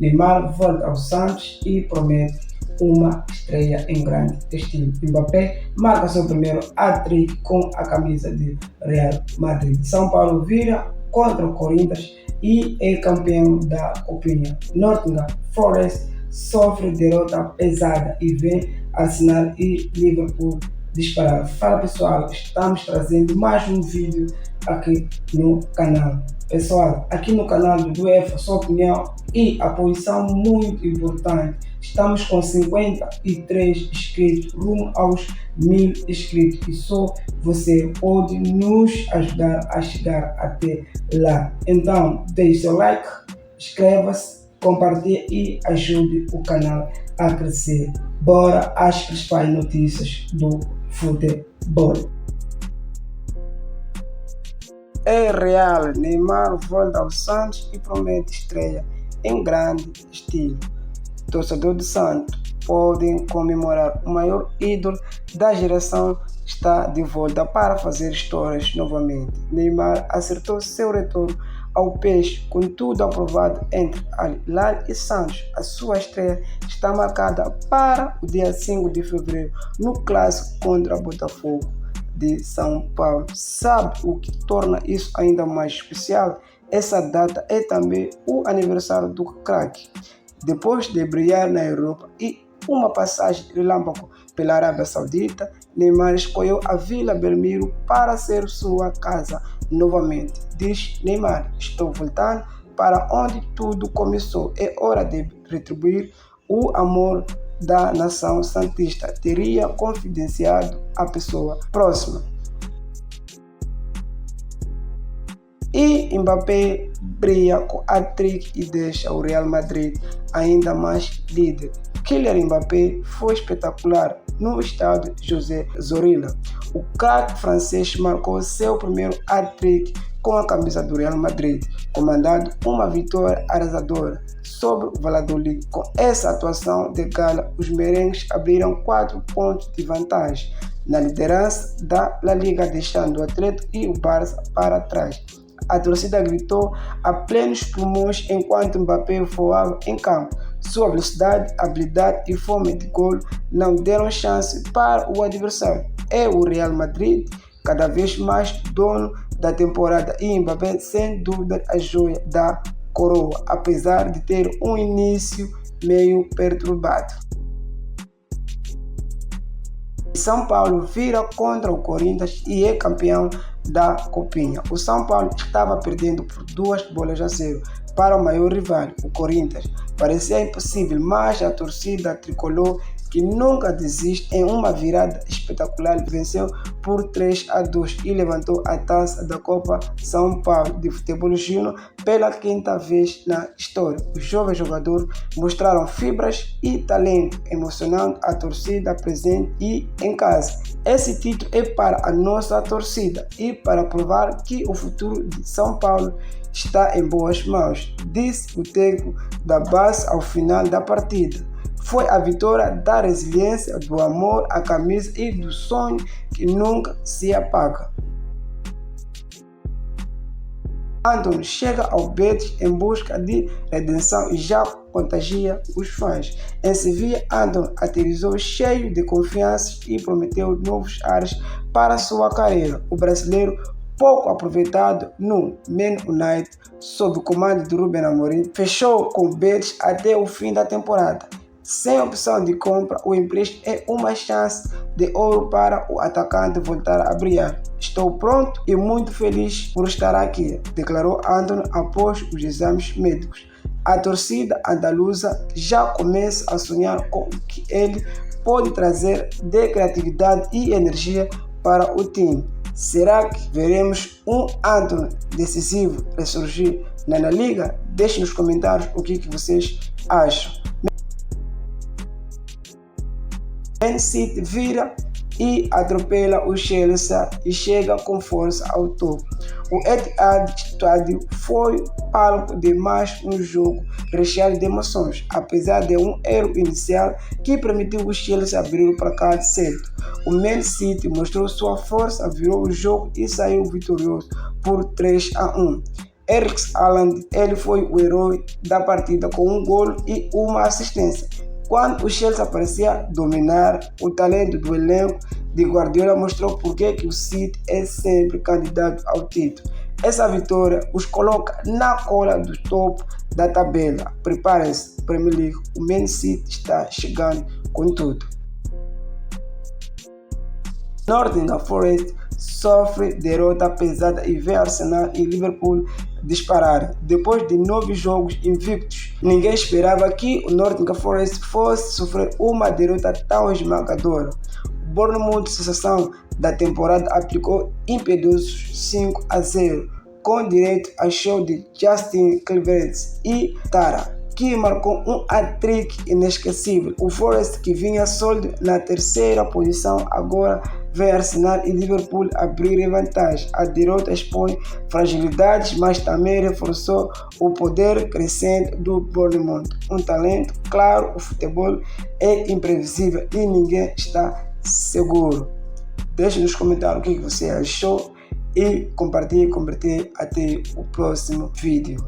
Neymar volta ao Santos e promete uma estreia em grande estilo. Mbappé marca seu primeiro hat-trick com a camisa de Real Madrid. São Paulo vira contra o Corinthians e é campeão da Copinha. Nottingham Forest sofre derrota pesada e vem Arsenal e Liverpool disparar. Fala pessoal, estamos trazendo mais um vídeo aqui no canal. Pessoal, aqui no canal do UEFA, sua opinião e apoio são muito importantes. Estamos com 53 inscritos, rumo aos 1000 inscritos, e só você pode nos ajudar a chegar até lá. Então, deixe seu like, inscreva-se, compartilhe e ajude o canal a crescer. Bora às principais notícias do futebol. É real, Neymar volta ao Santos e promete estreia em grande estilo. Torcedor do Santos podem comemorar o maior ídolo da geração está de volta para fazer histórias novamente. Neymar acertou seu retorno ao Peixe com tudo aprovado entre Al Hilal e Santos. A sua estreia está marcada para o dia 5 de fevereiro no clássico contra Botafogo de São Paulo. Sabe o que torna isso ainda mais especial? Essa data é também o aniversário do craque. Depois de brilhar na Europa e uma passagem relâmpago pela Arábia Saudita, Neymar escolheu a Vila Belmiro para ser sua casa novamente. Diz Neymar: estou voltando para onde tudo começou. É hora de retribuir o amor da nação santista. Teria confidenciado a pessoa próxima. E Mbappé brilha com hat-trick e deixa o Real Madrid ainda mais líder. Kylian Mbappé foi espetacular no estádio José Zorrilla. O craque francês marcou seu primeiro hat-trick com a camisa do Real Madrid, comandando uma vitória arrasadora sobre o Valladolid. Com essa atuação de gala, os merengues abriram 4 pontos de vantagem na liderança da La Liga, deixando o Atlético e o Barça para trás. A torcida gritou a plenos pulmões enquanto Mbappé voava em campo. Sua velocidade, habilidade e fome de gol não deram chance para o adversário. É o Real Madrid cada vez mais dono da temporada e Mbappé sem dúvida a joia da coroa, apesar de ter um início meio perturbado. São Paulo vira contra o Corinthians e é campeão da Copinha. O São Paulo estava perdendo por 2-0 para o maior rival, o Corinthians. Parecia impossível, mas a torcida tricolor, que nunca desiste, em uma virada espetacular, venceu por 3-2 e levantou a taça da Copa São Paulo de Futebol Júnior pela 5ª vez na história. Os jovens jogadores mostraram fibras e talento, emocionando a torcida presente e em casa. Esse título é para a nossa torcida e para provar que o futuro de São Paulo está em boas mãos, disse o técnico da base ao final da partida. Foi a vitória da resiliência, do amor à camisa e do sonho que nunca se apaga. Antony chega ao Betis em busca de redenção e já contagia os fãs. Em Sevilha, Antony aterrissou cheio de confiança e prometeu novos ares para sua carreira. O brasileiro, pouco aproveitado no Man United, sob o comando de Ruben Amorim, fechou com o Betis até o fim da temporada. Sem opção de compra, o empréstimo é uma chance de ouro para o atacante voltar a brilhar. Estou pronto e muito feliz por estar aqui, declarou Antony após os exames médicos. A torcida andaluza já começa a sonhar com o que ele pode trazer de criatividade e energia para o time. Será que veremos um Antony decisivo ressurgir na La Liga? Deixe nos comentários o que vocês acham. Man City vira e atropela o Chelsea e chega com força ao topo. O Etihad Stadium foi palco de mais um jogo recheado de emoções, apesar de um erro inicial que permitiu o Chelsea abrir o placar cedo. O Man City mostrou sua força, virou o jogo e saiu vitorioso por 3-1. Erling Haaland, ele foi o herói da partida com um gol e uma assistência. Quando o Chelsea parecia dominar, o talento do elenco de Guardiola mostrou por que o City é sempre candidato ao título. Essa vitória os coloca na cola do topo da tabela. Preparem-se, Premier League, o Man City está chegando com tudo. Nottingham Forest sofre derrota pesada e vê Arsenal e Liverpool disparar. Depois de 9 jogos invictos, ninguém esperava que o Nottingham Forest fosse sofrer uma derrota tão esmagadora. O Bournemouth, sensação da temporada, aplicou impiedosos 5-0, com direito a show de Justin Kluivert e Tara, que marcou um hat-trick inesquecível. O Forest, que vinha sólido na terceira posição, agora vê Arsenal e Liverpool abrirem vantagem. A derrota expõe fragilidades, mas também reforçou o poder crescente do Bournemouth. Um talento, claro, o futebol é imprevisível e ninguém está seguro. Deixe nos comentários o que você achou e compartilhe. Até o próximo vídeo.